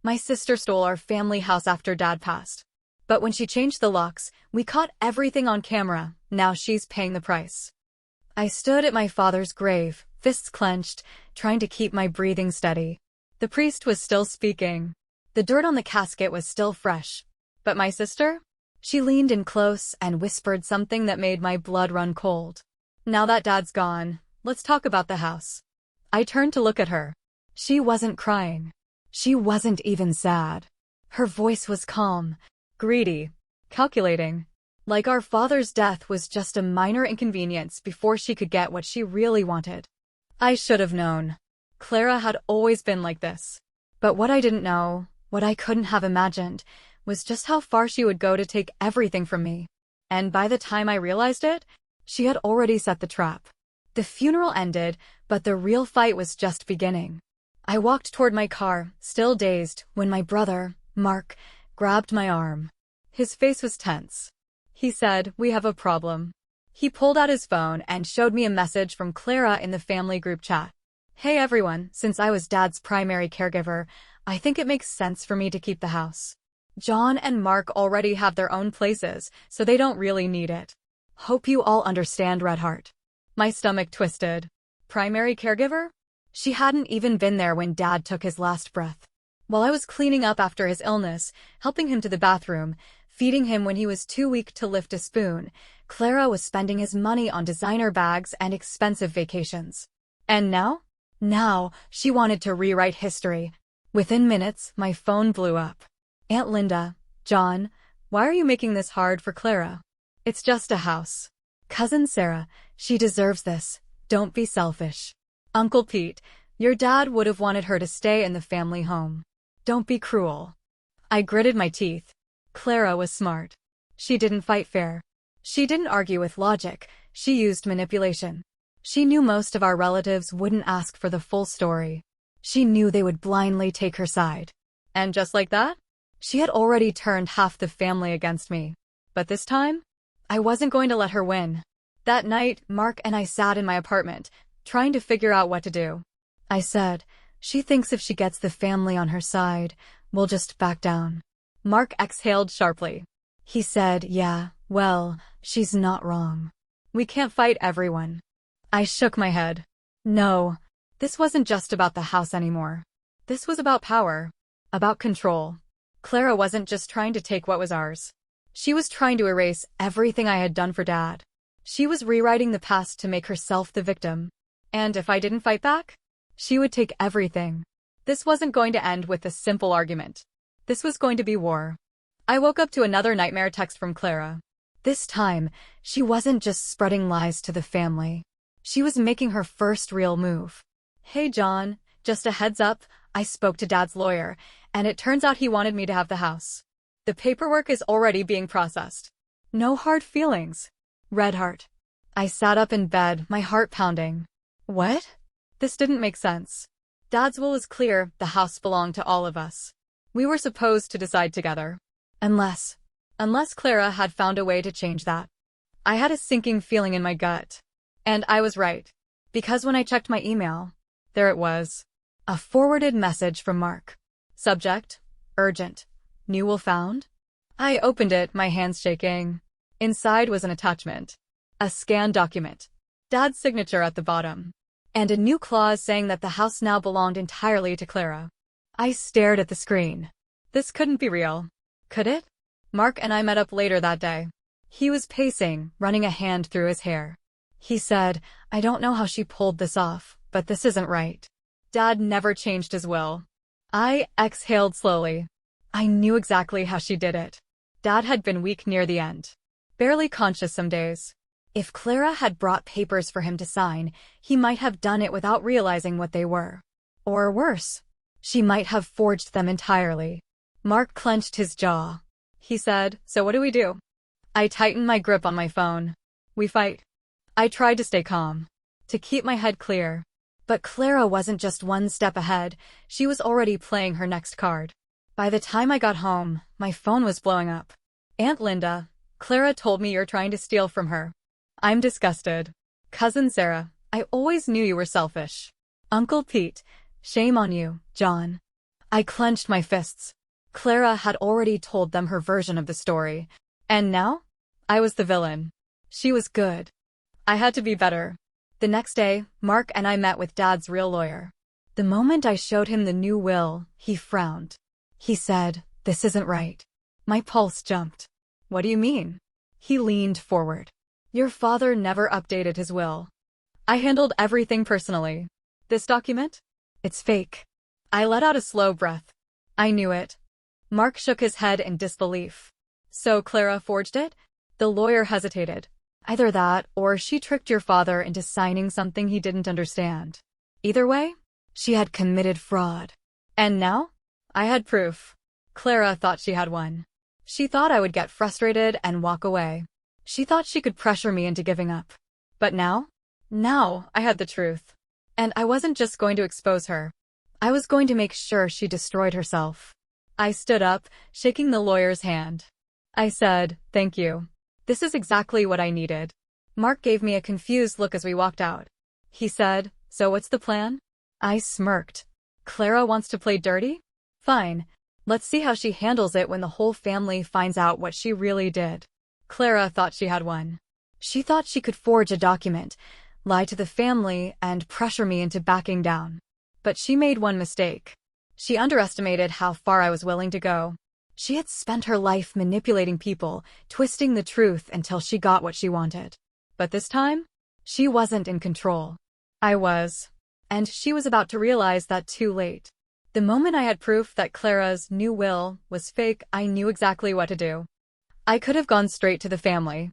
My sister stole our family house after Dad passed. But when she changed the locks, we caught everything on camera. Now she's paying the price. I stood at my father's grave, fists clenched, trying to keep my breathing steady. The priest was still speaking. The dirt on the casket was still fresh. But my sister? She leaned in close and whispered something that made my blood run cold. Now that Dad's gone, let's talk about the house. I turned to look at her. She wasn't crying. She wasn't even sad. Her voice was calm, greedy, calculating. Like our father's death was just a minor inconvenience before she could get what she really wanted. I should have known. Clara had always been like this. But what I didn't know, what I couldn't have imagined, was just how far she would go to take everything from me. And by the time I realized it, she had already set the trap. The funeral ended, but the real fight was just beginning. I walked toward my car, still dazed, when my brother, Mark, grabbed my arm. His face was tense. He said, "We have a problem." He pulled out his phone and showed me a message from Clara in the family group chat. "Hey everyone, since I was Dad's primary caregiver, I think it makes sense for me to keep the house. John and Mark already have their own places, so they don't really need it. Hope you all understand, Redheart." My stomach twisted. Primary caregiver? She hadn't even been there when Dad took his last breath. While I was cleaning up after his illness, helping him to the bathroom, feeding him when he was too weak to lift a spoon, Clara was spending his money on designer bags and expensive vacations. And now? Now, she wanted to rewrite history. Within minutes, my phone blew up. "Aunt Linda, John, why are you making this hard for Clara? It's just a house. Cousin Sarah, she deserves this. Don't be selfish. Uncle Pete, your dad would have wanted her to stay in the family home. Don't be cruel." I gritted my teeth. Clara was smart. She didn't fight fair. She didn't argue with logic. She used manipulation. She knew most of our relatives wouldn't ask for the full story. She knew they would blindly take her side. And just like that, she had already turned half the family against me. But this time, I wasn't going to let her win. That night, Mark and I sat in my apartment, trying to figure out what to do. I said, "She thinks if she gets the family on her side, we'll just back down." Mark exhaled sharply. He said, "Yeah, well, she's not wrong. We can't fight everyone." I shook my head. No, this wasn't just about the house anymore. This was about power, about control. Clara wasn't just trying to take what was ours. She was trying to erase everything I had done for Dad. She was rewriting the past to make herself the victim. And if I didn't fight back, she would take everything. This wasn't going to end with a simple argument. This was going to be war. I woke up to another nightmare text from Clara. This time, she wasn't just spreading lies to the family. She was making her first real move. "Hey John, just a heads up, I spoke to Dad's lawyer, and it turns out he wanted me to have the house. The paperwork is already being processed. No hard feelings. Redheart." I sat up in bed, my heart pounding. What? This didn't make sense. Dad's will was clear, the house belonged to all of us. We were supposed to decide together. Unless Clara had found a way to change that. I had a sinking feeling in my gut. And I was right. Because when I checked my email, there it was. A forwarded message from Mark. Subject, urgent. New will found? I opened it, my hands shaking. Inside was an attachment. A scanned document. Dad's signature at the bottom. And a new clause saying that the house now belonged entirely to Clara. I stared at the screen. This couldn't be real. Could it? Mark and I met up later that day. He was pacing, running a hand through his hair. He said, "I don't know how she pulled this off, but this isn't right. Dad never changed his will." I exhaled slowly. I knew exactly how she did it. Dad had been weak near the end. Barely conscious some days. If Clara had brought papers for him to sign, he might have done it without realizing what they were. Or worse, she might have forged them entirely. Mark clenched his jaw. He said, "So what do we do?" I tightened my grip on my phone. "We fight." I tried to stay calm, to keep my head clear. But Clara wasn't just one step ahead, she was already playing her next card. By the time I got home, my phone was blowing up. "Aunt Linda, Clara told me you're trying to steal from her. I'm disgusted. Cousin Sarah, I always knew you were selfish. Uncle Pete, shame on you, John." I clenched my fists. Clara had already told them her version of the story. And now? I was the villain. She was good. I had to be better. The next day, Mark and I met with Dad's real lawyer. The moment I showed him the new will, he frowned. He said, "This isn't right." My pulse jumped. "What do you mean?" He leaned forward. "Your father never updated his will. I handled everything personally. This document? It's fake." I let out a slow breath. I knew it. Mark shook his head in disbelief. "So Clara forged it?" The lawyer hesitated. "Either that, or she tricked your father into signing something he didn't understand. Either way, she had committed fraud. And now? I had proof." Clara thought she had won. She thought I would get frustrated and walk away. She thought she could pressure me into giving up. But now? Now I had the truth. And I wasn't just going to expose her. I was going to make sure she destroyed herself. I stood up, shaking the lawyer's hand. I said, "Thank you. This is exactly what I needed." Mark gave me a confused look as we walked out. He said, "So what's the plan?" I smirked. "Clara wants to play dirty? Fine. Let's see how she handles it when the whole family finds out what she really did." Clara thought she had won. She thought she could forge a document, lie to the family, and pressure me into backing down. But she made one mistake. She underestimated how far I was willing to go. She had spent her life manipulating people, twisting the truth until she got what she wanted. But this time, she wasn't in control. I was. And she was about to realize that too late. The moment I had proof that Clara's new will was fake, I knew exactly what to do. I could have gone straight to the family.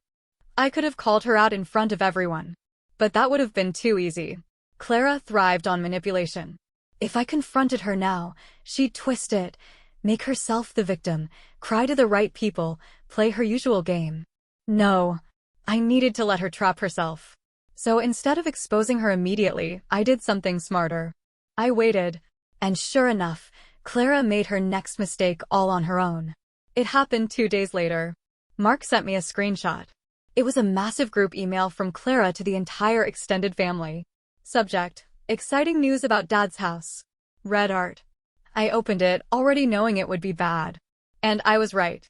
I could have called her out in front of everyone. But that would have been too easy. Clara thrived on manipulation. If I confronted her now, she'd twist it, make herself the victim, cry to the right people, play her usual game. No, I needed to let her trap herself. So instead of exposing her immediately, I did something smarter. I waited, and sure enough, Clara made her next mistake all on her own. It happened 2 days later. Mark sent me a screenshot. It was a massive group email from Clara to the entire extended family. Subject: Exciting news about Dad's house. Red art. I opened it, already knowing it would be bad. And I was right.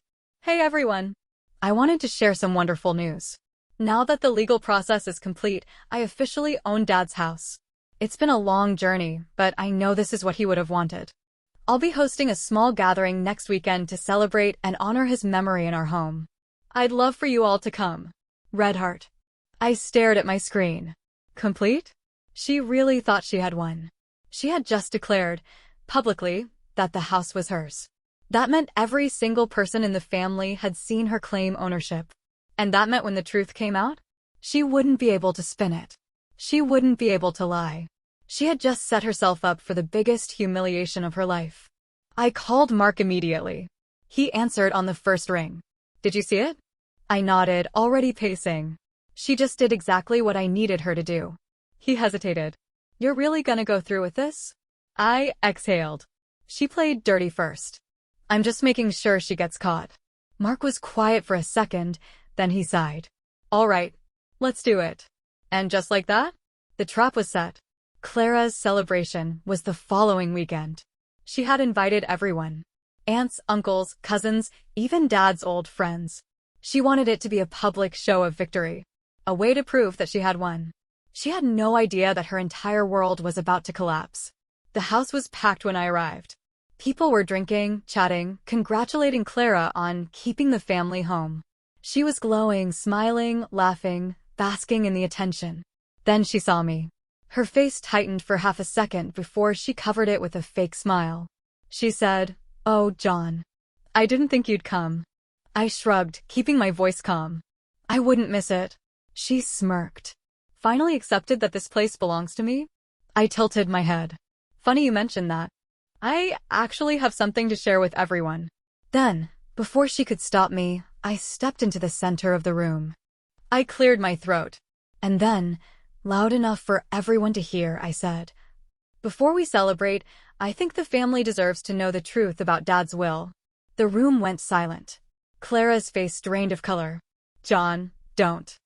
Hey everyone. I wanted to share some wonderful news. Now that the legal process is complete, I officially own Dad's house. It's been a long journey, but I know this is what he would have wanted. I'll be hosting a small gathering next weekend to celebrate and honor his memory in our home. I'd love for you all to come. Red heart. I stared at my screen. Complete? She really thought she had won. She had just declared, publicly, that the house was hers. That meant every single person in the family had seen her claim ownership. And that meant when the truth came out, she wouldn't be able to spin it. She wouldn't be able to lie. She had just set herself up for the biggest humiliation of her life. I called Mark immediately. He answered on the first ring. Did you see it? I nodded, already pacing. She just did exactly what I needed her to do. He hesitated. You're really gonna go through with this? I exhaled. She played dirty first. I'm just making sure she gets caught. Mark was quiet for a second, then he sighed. All right, let's do it. And just like that, the trap was set. Clara's celebration was the following weekend. She had invited everyone. Aunts, uncles, cousins, even Dad's old friends. She wanted it to be a public show of victory. A way to prove that she had won. She had no idea that her entire world was about to collapse. The house was packed when I arrived. People were drinking, chatting, congratulating Clara on keeping the family home. She was glowing, smiling, laughing, basking in the attention. Then she saw me. Her face tightened for half a second before she covered it with a fake smile. She said, "Oh, John. I didn't think you'd come." I shrugged, keeping my voice calm. I wouldn't miss it. She smirked. Finally accepted that this place belongs to me? I tilted my head. Funny you mentioned that. I actually have something to share with everyone. Then, before she could stop me, I stepped into the center of the room. I cleared my throat. And then, loud enough for everyone to hear, I said, "Before we celebrate, I think the family deserves to know the truth about Dad's will." The room went silent. Clara's face drained of color. "John, don't."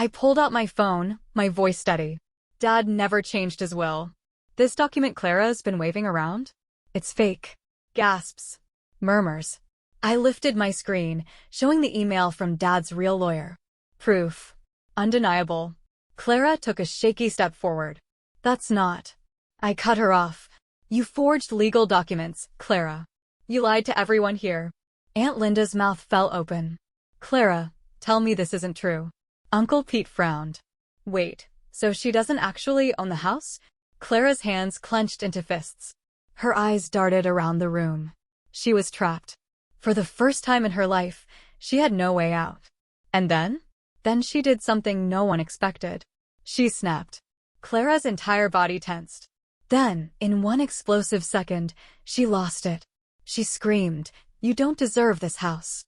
I pulled out my phone, my voice steady. Dad never changed his will. This document Clara's been waving around? It's fake. Gasps. Murmurs. I lifted my screen, showing the email from Dad's real lawyer. Proof. Undeniable. Clara took a shaky step forward. That's not. I cut her off. You forged legal documents, Clara. You lied to everyone here. Aunt Linda's mouth fell open. Clara, tell me this isn't true. Uncle Pete frowned. Wait, so she doesn't actually own the house? Clara's hands clenched into fists. Her eyes darted around the room. She was trapped. For the first time in her life, she had no way out. And then? Then she did something no one expected. She snapped. Clara's entire body tensed. Then, in one explosive second, she lost it. She screamed, "You don't deserve this house.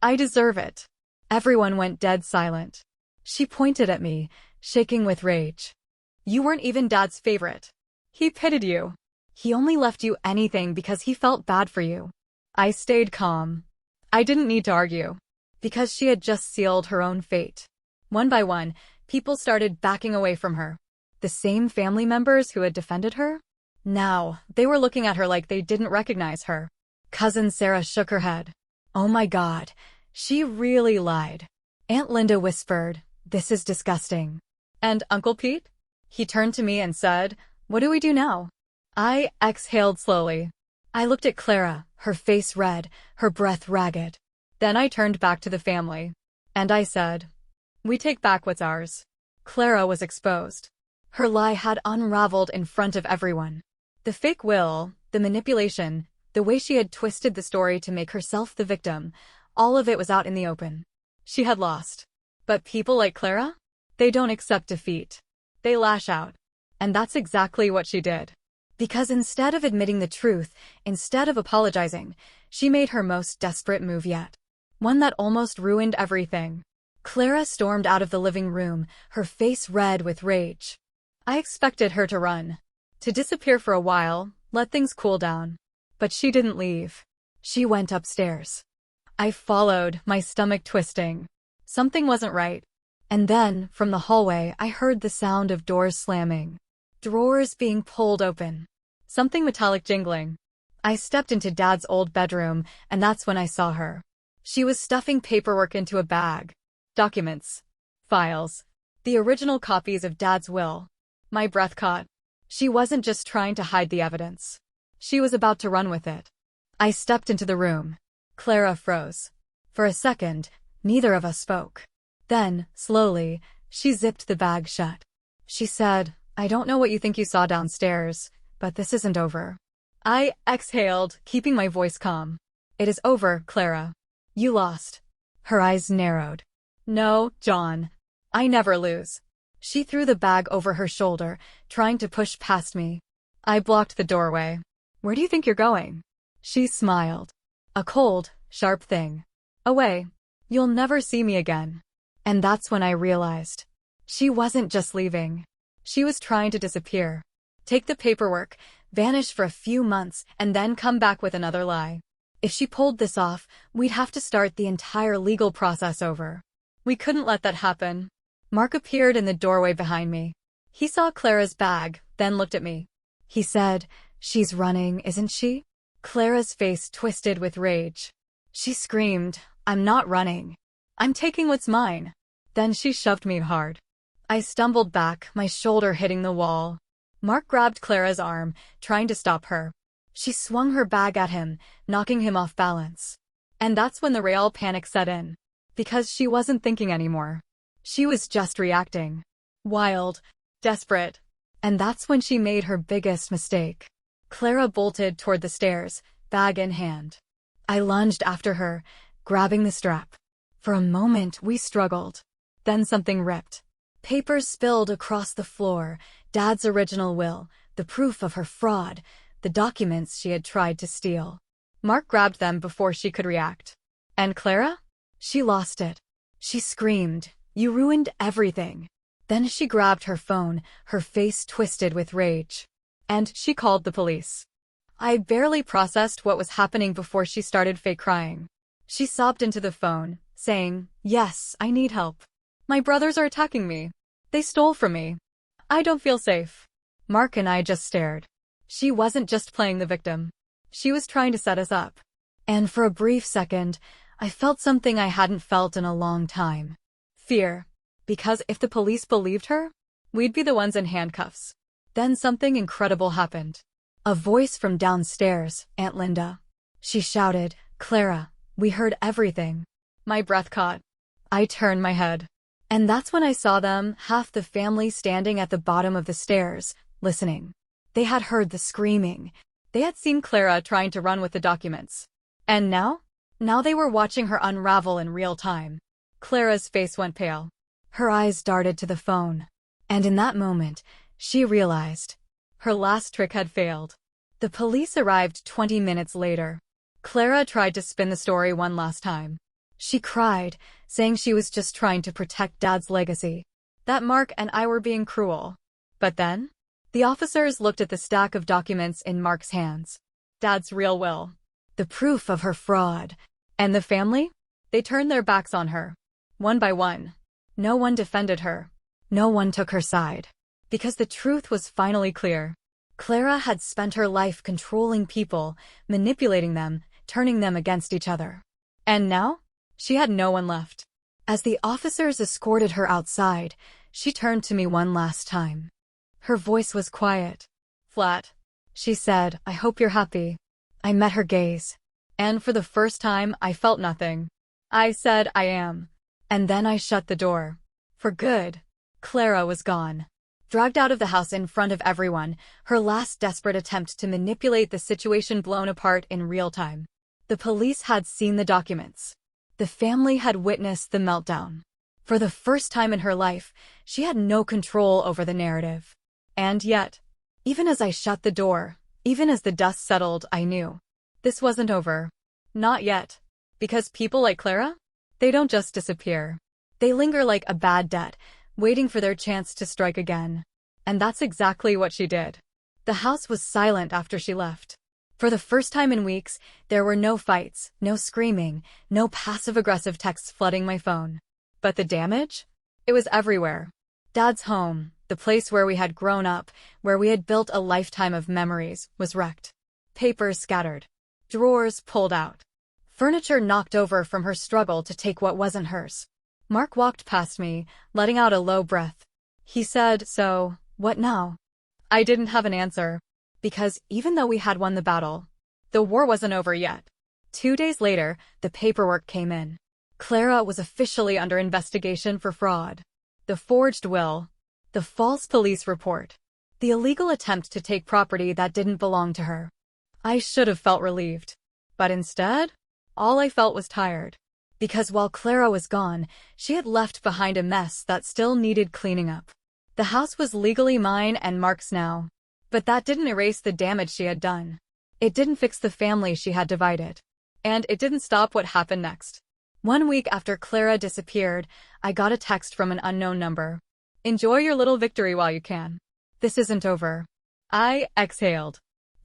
I deserve it." Everyone went dead silent. She pointed at me, shaking with rage. You weren't even Dad's favorite. He pitied you. He only left you anything because he felt bad for you. I stayed calm. I didn't need to argue. Because she had just sealed her own fate. One by one, people started backing away from her. The same family members who had defended her? Now, they were looking at her like they didn't recognize her. Cousin Sarah shook her head. Oh my God, she really lied. Aunt Linda whispered, "This is disgusting." And Uncle Pete? He turned to me and said, "What do we do now?" I exhaled slowly. I looked at Clara, her face red, her breath ragged. Then I turned back to the family. And I said, "We take back what's ours." Clara was exposed. Her lie had unraveled in front of everyone. The fake will, the manipulation, the way she had twisted the story to make herself the victim, all of it was out in the open. She had lost. But people like Clara? They don't accept defeat. They lash out. And that's exactly what she did. Because instead of admitting the truth, instead of apologizing, she made her most desperate move yet. One that almost ruined everything. Clara stormed out of the living room, her face red with rage. I expected her to run. To disappear for a while, let things cool down. But she didn't leave. She went upstairs. I followed, my stomach twisting. Something wasn't right. And then, from the hallway, I heard the sound of doors slamming. Drawers being pulled open. Something metallic jingling. I stepped into Dad's old bedroom, and that's when I saw her. She was stuffing paperwork into a bag. Documents. Files. The original copies of Dad's will. My breath caught. She wasn't just trying to hide the evidence. She was about to run with it. I stepped into the room. Clara froze. For a second, neither of us spoke. Then, slowly, she zipped the bag shut. She said, "I don't know what you think you saw downstairs, but this isn't over." I exhaled, keeping my voice calm. "It is over, Clara. You lost." Her eyes narrowed. "No, John. I never lose." She threw the bag over her shoulder, trying to push past me. I blocked the doorway. "Where do you think you're going?" She smiled. "A cold, sharp thing. Away. You'll never see me again." And that's when I realized. She wasn't just leaving. She was trying to disappear. Take the paperwork, vanish for a few months, and then come back with another lie. If she pulled this off, we'd have to start the entire legal process over. We couldn't let that happen. Mark appeared in the doorway behind me. He saw Clara's bag, then looked at me. He said, "She's running, isn't she?" Clara's face twisted with rage. She screamed, "I'm not running. I'm taking what's mine." Then she shoved me hard. I stumbled back, my shoulder hitting the wall. Mark grabbed Clara's arm, trying to stop her. She swung her bag at him, knocking him off balance. And that's when the real panic set in. Because she wasn't thinking anymore. She was just reacting. Wild. Desperate. And that's when she made her biggest mistake. Clara bolted toward the stairs, bag in hand. I lunged after her, grabbing the strap. For a moment, we struggled. Then something ripped. Papers spilled across the floor, Dad's original will, the proof of her fraud, the documents she had tried to steal. Mark grabbed them before she could react. And Clara? She lost it. She screamed, "You ruined everything." Then she grabbed her phone, her face twisted with rage. And she called the police. I barely processed what was happening before she started fake crying. She sobbed into the phone, saying, "Yes, I need help. My brothers are attacking me. They stole from me. I don't feel safe." Mark and I just stared. She wasn't just playing the victim. She was trying to set us up. And for a brief second, I felt something I hadn't felt in a long time. Fear. Because if the police believed her, we'd be the ones in handcuffs. Then something incredible happened. A voice from downstairs, Aunt Linda. She shouted, "Clara, we heard everything." My breath caught. I turned my head. And that's when I saw them, half the family standing at the bottom of the stairs, listening. They had heard the screaming. They had seen Clara trying to run with the documents. And now? Now they were watching her unravel in real time. Clara's face went pale. Her eyes darted to the phone. And in that moment, she realized her last trick had failed. The police arrived 20 minutes later. Clara tried to spin the story one last time. She cried, saying she was just trying to protect Dad's legacy, that Mark and I were being cruel. But then, the officers looked at the stack of documents in Mark's hands. Dad's real will. The proof of her fraud. And the family? They turned their backs on her. One by one. No one defended her. No one took her side. Because the truth was finally clear. Clara had spent her life controlling people, manipulating them, turning them against each other. And now? She had no one left. As the officers escorted her outside, she turned to me one last time. Her voice was quiet. Flat. She said, "I hope you're happy." I met her gaze. And for the first time, I felt nothing. I said, "I am." And then I shut the door. For good. Clara was gone. Dragged out of the house in front of everyone, her last desperate attempt to manipulate the situation blown apart in real time. The police had seen the documents. The family had witnessed the meltdown. For the first time in her life, she had no control over the narrative. And yet, even as I shut the door, even as the dust settled, I knew. This wasn't over. Not yet. Because people like Clara? They don't just disappear. They linger like a bad debt, waiting for their chance to strike again. And that's exactly what she did. The house was silent after she left. For the first time in weeks, there were no fights, no screaming, no passive-aggressive texts flooding my phone. But the damage? It was everywhere. Dad's home, the place where we had grown up, where we had built a lifetime of memories, was wrecked. Papers scattered. Drawers pulled out. Furniture knocked over from her struggle to take what wasn't hers. Mark walked past me, letting out a low breath. He said, "So, what now?" I didn't have an answer. Because even though we had won the battle, the war wasn't over yet. 2 days later, the paperwork came in. Clara was officially under investigation for fraud. The forged will. The false police report. The illegal attempt to take property that didn't belong to her. I should have felt relieved. But instead, all I felt was tired. Because while Clara was gone, she had left behind a mess that still needed cleaning up. The house was legally mine and Mark's now. But that didn't erase the damage she had done. It didn't fix the family she had divided. And it didn't stop what happened next. 1 week after Clara disappeared, I got a text from an unknown number. "Enjoy your little victory while you can. This isn't over." I exhaled.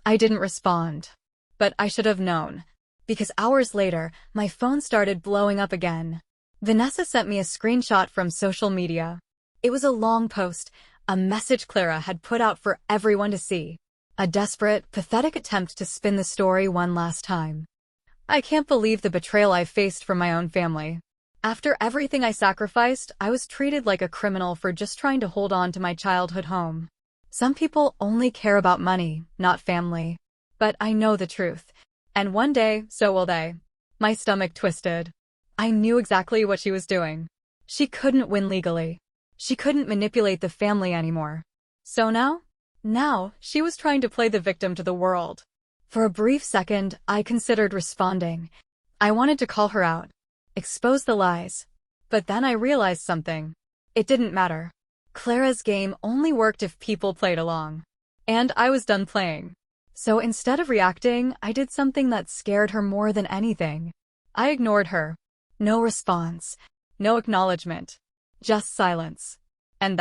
I didn't respond. But I should have known. Because hours later, my phone started blowing up again. Vanessa sent me a screenshot from social media. It was a long post, a message Clara had put out for everyone to see. A desperate, pathetic attempt to spin the story one last time. I can't believe the betrayal I faced from my own family. After everything I sacrificed, I was treated like a criminal for just trying to hold on to my childhood home. Some people only care about money, not family. But I know the truth. And one day, so will they. My stomach twisted. I knew exactly what she was doing. She couldn't win legally. She couldn't manipulate the family anymore. So now, she was trying to play the victim to the world. For a brief second, I considered responding. I wanted to call her out, expose the lies. But then I realized something. It didn't matter. Clara's game only worked if people played along. And I was done playing. So instead of reacting, I did something that scared her more than anything. I ignored her. No response. No acknowledgement. Just silence. And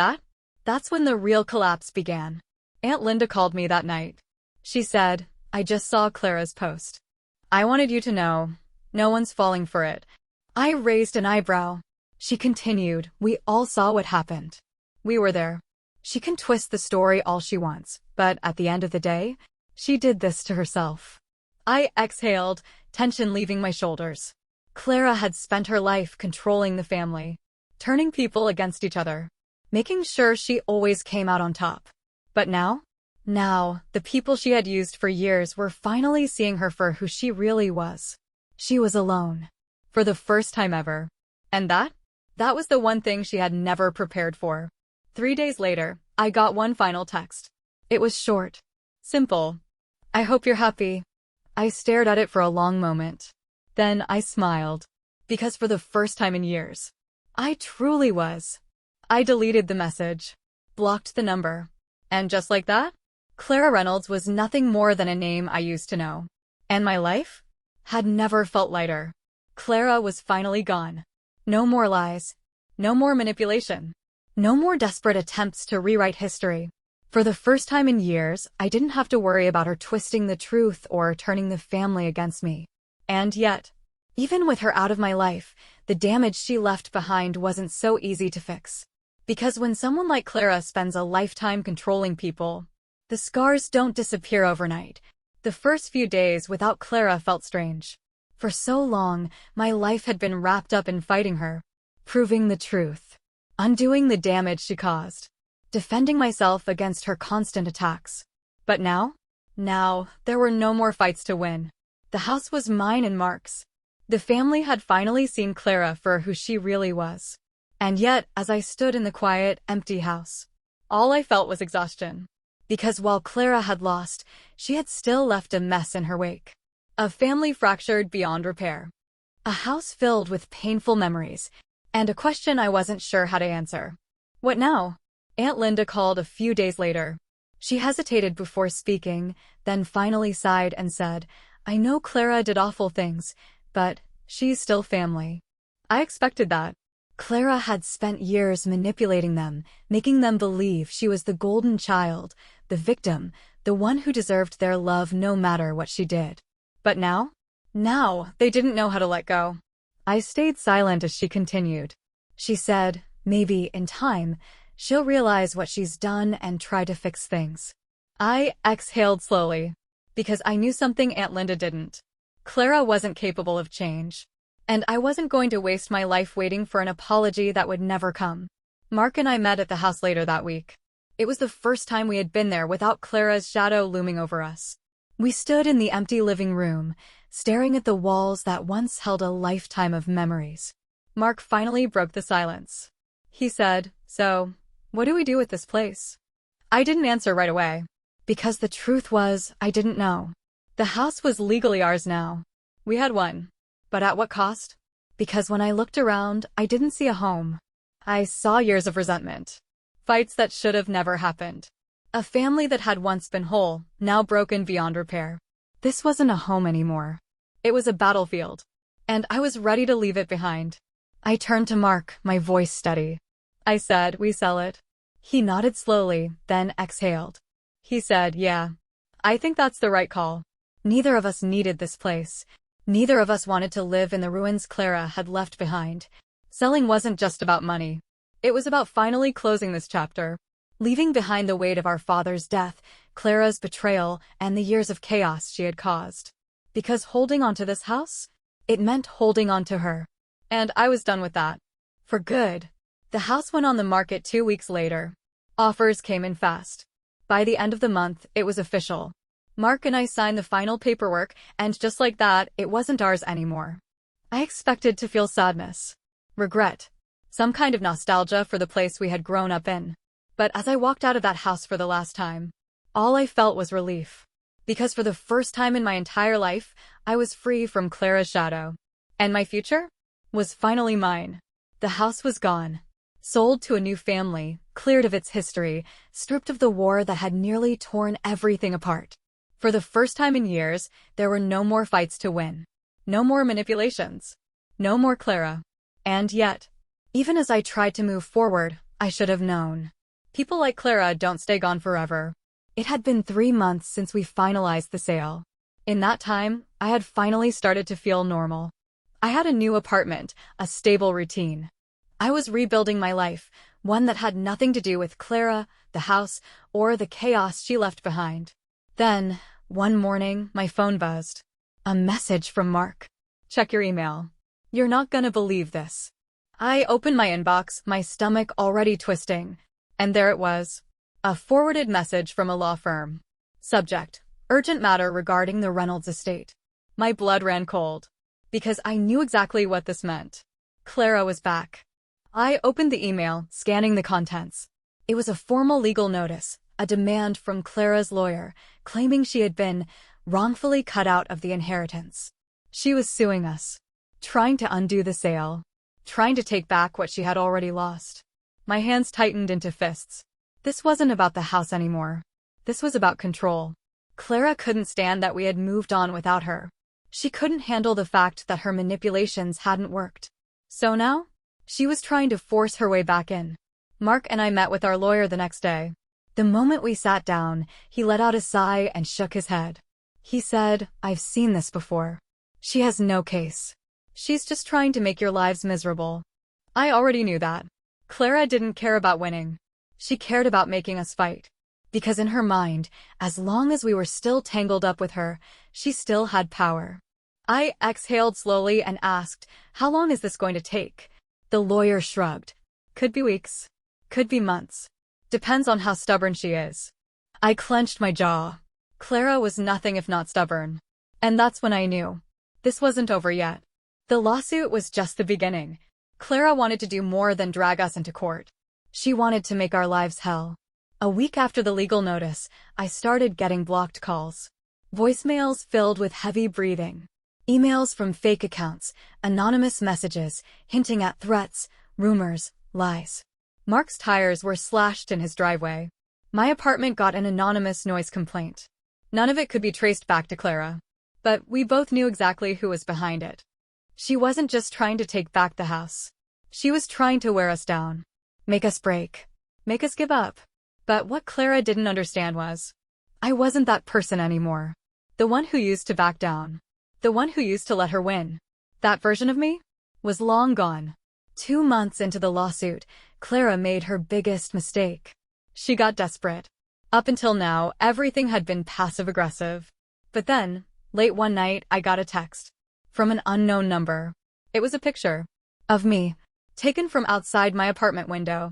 that's when the real collapse began. Aunt Linda called me that night. She said, "I just saw Clara's post. I wanted you to know. No one's falling for it." I raised an eyebrow. She continued, "We all saw what happened. We were there. She can twist the story all she wants, but at the end of the day, she did this to herself." I exhaled, tension leaving my shoulders. Clara had spent her life controlling the family, turning people against each other, making sure she always came out on top. But now? Now, the people she had used for years were finally seeing her for who she really was. She was alone. For the first time ever. And that was the one thing she had never prepared for. 3 days later, I got one final text. It was short. Simple. I hope you're happy. I stared at it for a long moment. Then I smiled. Because for the first time in years, I truly was. I deleted the message. Blocked the number. And just like that, Clara Reynolds was nothing more than a name I used to know. And my life had never felt lighter. Clara was finally gone. No more lies. No more manipulation. No more desperate attempts to rewrite history. For the first time in years, I didn't have to worry about her twisting the truth or turning the family against me. And yet, even with her out of my life, the damage she left behind wasn't so easy to fix. Because when someone like Clara spends a lifetime controlling people, the scars don't disappear overnight. The first few days without Clara felt strange. For so long, my life had been wrapped up in fighting her, proving the truth, undoing the damage she caused, defending myself against her constant attacks. But now, there were no more fights to win. The house was mine and Mark's. The family had finally seen Clara for who she really was. And yet, as I stood in the quiet, empty house, all I felt was exhaustion. Because while Clara had lost, she had still left a mess in her wake. A family fractured beyond repair. A house filled with painful memories, and a question I wasn't sure how to answer. What now? Aunt Linda called a few days later. She hesitated before speaking, then finally sighed and said, I know Clara did awful things, but she's still family. I expected that. Clara had spent years manipulating them, making them believe she was the golden child, the victim, the one who deserved their love no matter what she did. But now they didn't know how to let go. I stayed silent as she continued. She said, maybe, in time, she'll realize what she's done and try to fix things. I exhaled slowly, because I knew something Aunt Linda didn't. Clara wasn't capable of change. And I wasn't going to waste my life waiting for an apology that would never come. Mark and I met at the house later that week. It was the first time we had been there without Clara's shadow looming over us. We stood in the empty living room, staring at the walls that once held a lifetime of memories. Mark finally broke the silence. He said, so, what do we do with this place? I didn't answer right away. Because the truth was, I didn't know. The house was legally ours now. We had one. But at what cost? Because when I looked around, I didn't see a home. I saw years of resentment. Fights that should have never happened. A family that had once been whole, now broken beyond repair. This wasn't a home anymore. It was a battlefield. And I was ready to leave it behind. I turned to Mark, my voice steady. I said, we sell it. He nodded slowly, then exhaled. He said, yeah. I think that's the right call. Neither of us needed this place. Neither of us wanted to live in the ruins Clara had left behind. Selling wasn't just about money. It was about finally closing this chapter. Leaving behind the weight of our father's death, Clara's betrayal, and the years of chaos she had caused. Because holding on to this house, it meant holding on to her. And I was done with that. For good. The house went on the market 2 weeks later. Offers came in fast. By the end of the month, it was official. Mark and I signed the final paperwork, and just like that, it wasn't ours anymore. I expected to feel sadness, regret, some kind of nostalgia for the place we had grown up in. But as I walked out of that house for the last time, all I felt was relief. Because for the first time in my entire life, I was free from Clara's shadow. And my future was finally mine. The house was gone. Sold to a new family, cleared of its history, stripped of the war that had nearly torn everything apart. For the first time in years, there were no more fights to win. No more manipulations. No more Clara. And yet, even as I tried to move forward, I should have known. People like Clara don't stay gone forever. It had been 3 months since we finalized the sale. In that time, I had finally started to feel normal. I had a new apartment, a stable routine. I was rebuilding my life, one that had nothing to do with Clara, the house, or the chaos she left behind. Then, one morning, my phone buzzed. A message from Mark. Check your email. You're not gonna believe this. I opened my inbox, my stomach already twisting, and there it was. A forwarded message from a law firm. Subject: urgent matter regarding the Reynolds estate. My blood ran cold, because I knew exactly what this meant. Clara was back. I opened the email, scanning the contents. It was a formal legal notice, a demand from Clara's lawyer, claiming she had been wrongfully cut out of the inheritance. She was suing us, trying to undo the sale, trying to take back what she had already lost. My hands tightened into fists. This wasn't about the house anymore. This was about control. Clara couldn't stand that we had moved on without her. She couldn't handle the fact that her manipulations hadn't worked. So now, she was trying to force her way back in. Mark and I met with our lawyer the next day. The moment we sat down, he let out a sigh and shook his head. He said, "I've seen this before. She has no case. She's just trying to make your lives miserable." I already knew that. Clara didn't care about winning. She cared about making us fight. Because in her mind, as long as we were still tangled up with her, she still had power. I exhaled slowly and asked, "How long is this going to take?" The lawyer shrugged. "Could be weeks. Could be months. Depends on how stubborn she is." I clenched my jaw. Clara was nothing if not stubborn. And that's when I knew. This wasn't over yet. The lawsuit was just the beginning. Clara wanted to do more than drag us into court. She wanted to make our lives hell. A week after the legal notice, I started getting blocked calls. Voicemails filled with heavy breathing. Emails from fake accounts, anonymous messages, hinting at threats, rumors, lies. Mark's tires were slashed in his driveway. My apartment got an anonymous noise complaint. None of it could be traced back to Clara. But we both knew exactly who was behind it. She wasn't just trying to take back the house. She was trying to wear us down. Make us break. Make us give up. But what Clara didn't understand was, I wasn't that person anymore. The one who used to back down. The one who used to let her win. That version of me was long gone. 2 months into the lawsuit, Clara made her biggest mistake. She got desperate. Up until now, everything had been passive-aggressive. But then, late one night, I got a text. From an unknown number. It was a picture. Of me. Taken from outside my apartment window.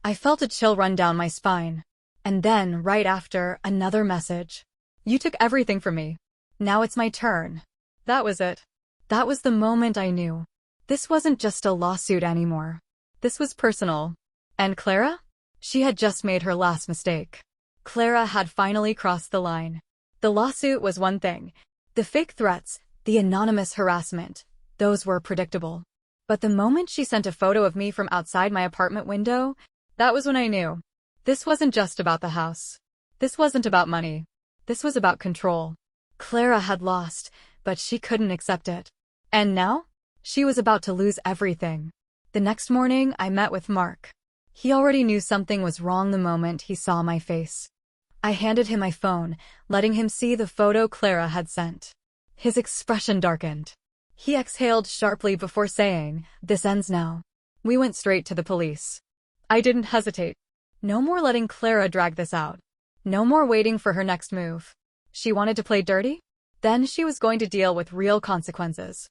I felt a chill run down my spine. And then, right after, another message. "You took everything from me. Now it's my turn." That was it. That was the moment I knew. This wasn't just a lawsuit anymore. This was personal. And Clara? She had just made her last mistake. Clara had finally crossed the line. The lawsuit was one thing. The fake threats, the anonymous harassment, those were predictable. But the moment she sent a photo of me from outside my apartment window, that was when I knew. This wasn't just about the house. This wasn't about money. This was about control. Clara had lost, but she couldn't accept it. And now? She was about to lose everything. The next morning, I met with Mark. He already knew something was wrong the moment he saw my face. I handed him my phone, letting him see the photo Clara had sent. His expression darkened. He exhaled sharply before saying, "This ends now." We went straight to the police. I didn't hesitate. No more letting Clara drag this out. No more waiting for her next move. She wanted to play dirty? Then she was going to deal with real consequences.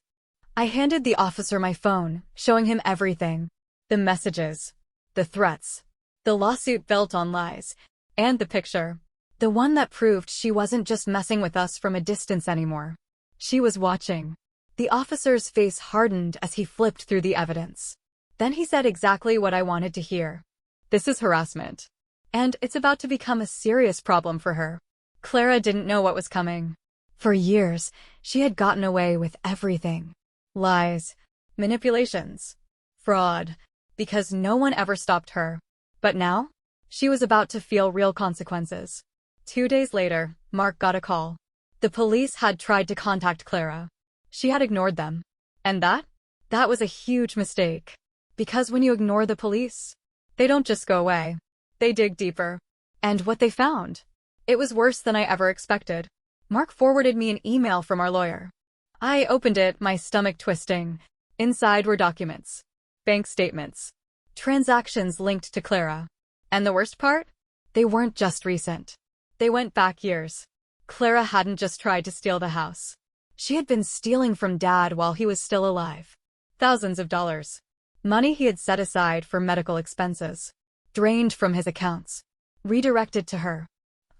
I handed the officer my phone, showing him everything. The messages. The threats. The lawsuit built on lies. And the picture. The one that proved she wasn't just messing with us from a distance anymore. She was watching. The officer's face hardened as he flipped through the evidence. Then he said exactly what I wanted to hear. "This is harassment. And it's about to become a serious problem for her." Clara didn't know what was coming. For years, she had gotten away with everything. Lies, manipulations, fraud, because no one ever stopped her. But now, she was about to feel real consequences. 2 days later, Mark got a call. The police had tried to contact Clara. She had ignored them. And that was a huge mistake. Because when you ignore the police, they don't just go away. They dig deeper. And what they found? It was worse than I ever expected. Mark forwarded me an email from our lawyer. I opened it, my stomach twisting. Inside were documents, bank statements, transactions linked to Clara. And the worst part? They weren't just recent. They went back years. Clara hadn't just tried to steal the house. She had been stealing from Dad while he was still alive. Thousands of dollars. Money he had set aside for medical expenses. Drained from his accounts. Redirected to her.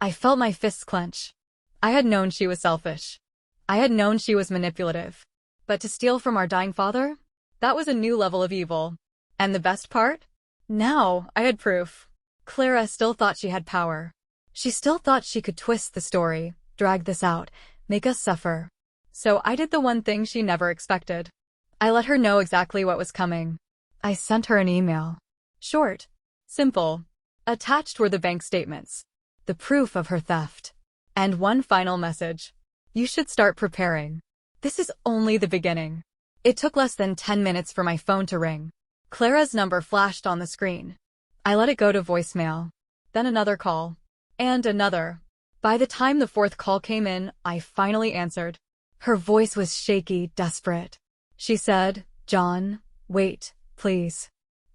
I felt my fists clench. I had known she was selfish. I had known she was manipulative. But to steal from our dying father? That was a new level of evil. And the best part? Now, I had proof. Clara still thought she had power. She still thought she could twist the story, drag this out, make us suffer. So I did the one thing she never expected. I let her know exactly what was coming. I sent her an email. Short. Simple. Attached were the bank statements. The proof of her theft. And one final message. You should start preparing. This is only the beginning. It took less than 10 minutes for my phone to ring. Clara's number flashed on the screen. I let it go to voicemail. Then another call. And another. By the time the fourth call came in, I finally answered. Her voice was shaky, desperate. She said, John, wait, please.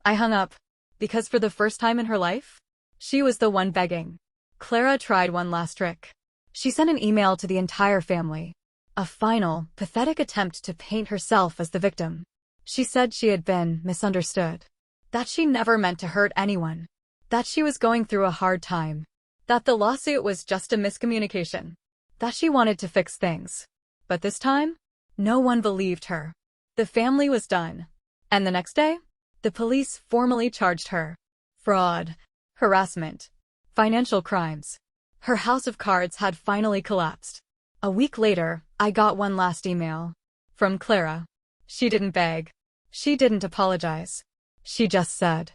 I hung up. Because for the first time in her life, she was the one begging. Clara tried one last trick. She sent an email to the entire family. A final, pathetic attempt to paint herself as the victim. She said she had been misunderstood. That she never meant to hurt anyone. That she was going through a hard time. That the lawsuit was just a miscommunication. That she wanted to fix things. But this time, no one believed her. The family was done. And the next day, the police formally charged her. Fraud. Harassment. Financial crimes. Her house of cards had finally collapsed. A week later, I got one last email. From Clara. She didn't beg. She didn't apologize. She just said,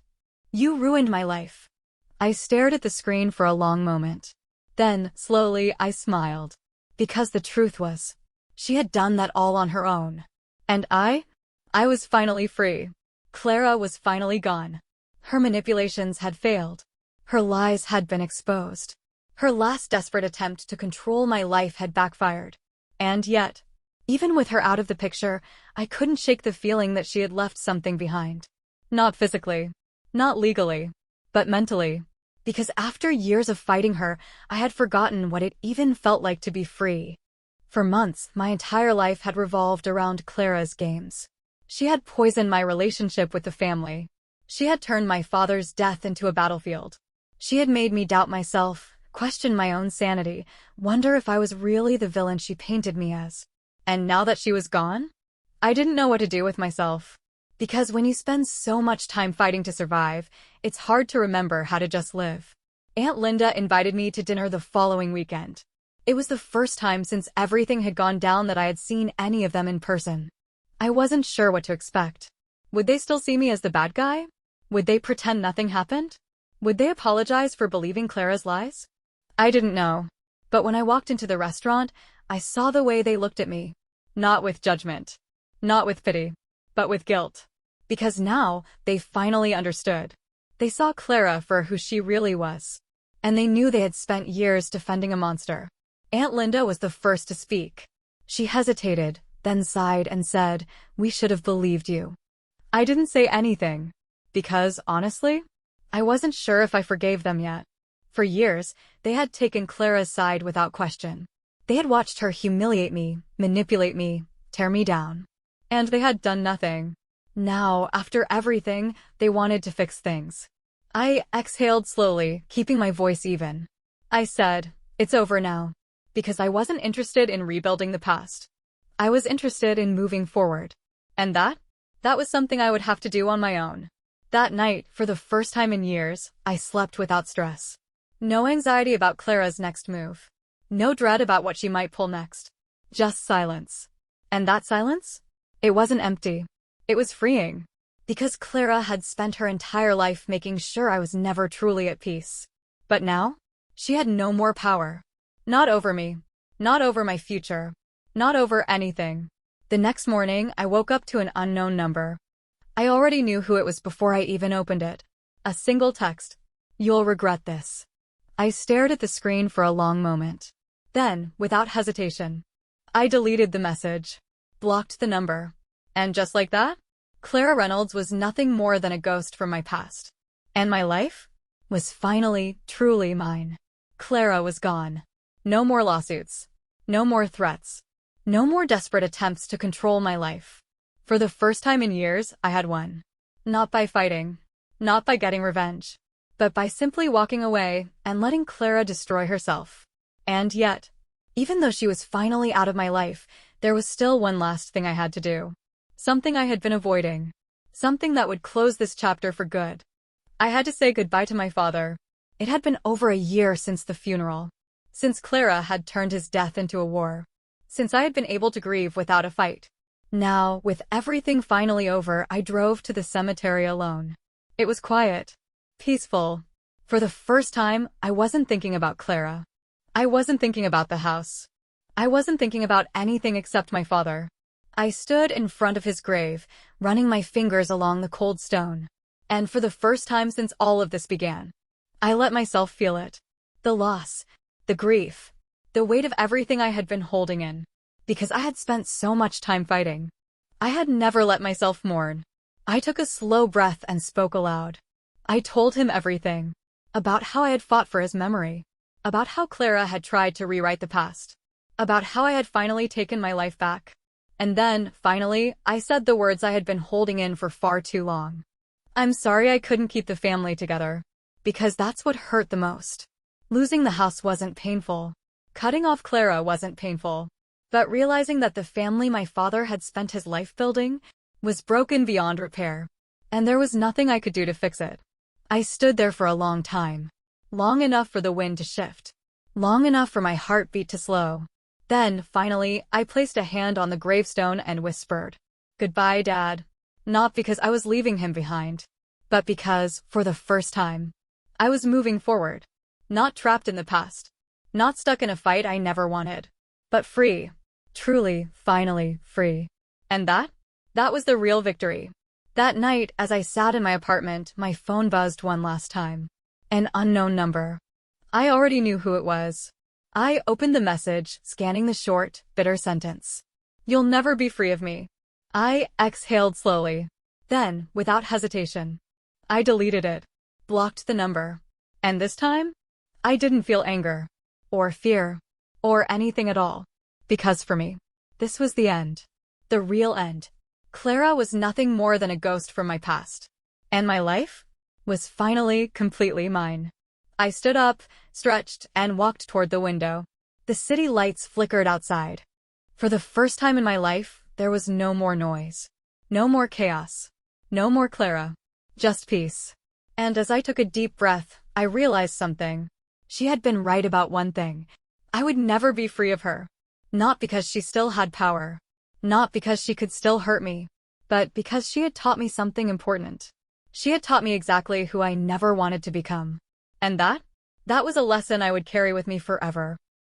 You ruined my life. I stared at the screen for a long moment. Then, slowly, I smiled. Because the truth was, she had done that all on her own. And I was finally free. Clara was finally gone. Her manipulations had failed. Her lies had been exposed. Her last desperate attempt to control my life had backfired. And yet, even with her out of the picture, I couldn't shake the feeling that she had left something behind. Not physically, not legally, but mentally. Because after years of fighting her, I had forgotten what it even felt like to be free. For months, my entire life had revolved around Clara's games. She had poisoned my relationship with the family. She had turned my father's death into a battlefield. She had made me doubt myself, question my own sanity, wonder if I was really the villain she painted me as. And now that she was gone, I didn't know what to do with myself. Because when you spend so much time fighting to survive, it's hard to remember how to just live. Aunt Linda invited me to dinner the following weekend. It was the first time since everything had gone down that I had seen any of them in person. I wasn't sure what to expect. Would they still see me as the bad guy? Would they pretend nothing happened? Would they apologize for believing Clara's lies? I didn't know. But when I walked into the restaurant, I saw the way they looked at me. Not with judgment. Not with pity. But with guilt. Because now, they finally understood. They saw Clara for who she really was. And they knew they had spent years defending a monster. Aunt Linda was the first to speak. She hesitated, then sighed and said, We should have believed you. I didn't say anything. Because, honestly, I wasn't sure if I forgave them yet. For years, they had taken Clara's side without question. They had watched her humiliate me, manipulate me, tear me down. And they had done nothing. Now, after everything, they wanted to fix things. I exhaled slowly, keeping my voice even. I said, It's over now. Because I wasn't interested in rebuilding the past. I was interested in moving forward. And that was something I would have to do on my own. That night, for the first time in years, I slept without stress. No anxiety about Clara's next move. No dread about what she might pull next. Just silence. And that silence? It wasn't empty. It was freeing. Because Clara had spent her entire life making sure I was never truly at peace. But now, she had no more power. Not over me. Not over my future. Not over anything. The next morning, I woke up to an unknown number. I already knew who it was before I even opened it. A single text. You'll regret this. I stared at the screen for a long moment. Then, without hesitation, I deleted the message. Blocked the number. And just like that, Clara Reynolds was nothing more than a ghost from my past. And my life was finally, truly mine. Clara was gone. No more lawsuits. No more threats. No more desperate attempts to control my life. For the first time in years, I had won. Not by fighting, not by getting revenge, but by simply walking away and letting Clara destroy herself. And yet, even though she was finally out of my life, there was still one last thing I had to do. Something I had been avoiding. Something that would close this chapter for good. I had to say goodbye to my father. It had been over a year since the funeral. Since Clara had turned his death into a war. Since I had been able to grieve without a fight. Now, with everything finally over, I drove to the cemetery alone. It was quiet. Peaceful. For the first time, I wasn't thinking about Clara. I wasn't thinking about the house. I wasn't thinking about anything except my father. I stood in front of his grave, running my fingers along the cold stone. And for the first time since all of this began, I let myself feel it. The loss, the grief, the weight of everything I had been holding in. Because I had spent so much time fighting. I had never let myself mourn. I took a slow breath and spoke aloud. I told him everything. About how I had fought for his memory. About how Clara had tried to rewrite the past. About how I had finally taken my life back. And then, finally, I said the words I had been holding in for far too long. I'm sorry I couldn't keep the family together. Because that's what hurt the most. Losing the house wasn't painful. Cutting off Clara wasn't painful. But realizing that the family my father had spent his life building was broken beyond repair. And there was nothing I could do to fix it. I stood there for a long time. Long enough for the wind to shift. Long enough for my heartbeat to slow. Then, finally, I placed a hand on the gravestone and whispered, "Goodbye, Dad." Not because I was leaving him behind, but because, for the first time, I was moving forward. Not trapped in the past. Not stuck in a fight I never wanted. But free. Truly, finally, free. And that was the real victory. That night, as I sat in my apartment, my phone buzzed one last time. An unknown number. I already knew who it was. I opened the message, scanning the short, bitter sentence. "You'll never be free of me." I exhaled slowly. Then, without hesitation, I deleted it. Blocked the number. And this time, I didn't feel anger. Or fear. Or anything at all. Because for me, this was the end. The real end. Clara was nothing more than a ghost from my past. And my life was finally completely mine. I stood up, stretched, and walked toward the window. The city lights flickered outside. For the first time in my life, there was no more noise. No more chaos. No more Clara. Just peace. And as I took a deep breath, I realized something. She had been right about one thing. I would never be free of her. Not because she still had power. Not because she could still hurt me. But because she had taught me something important. She had taught me exactly who I never wanted to become. And that was a lesson I would carry with me forever.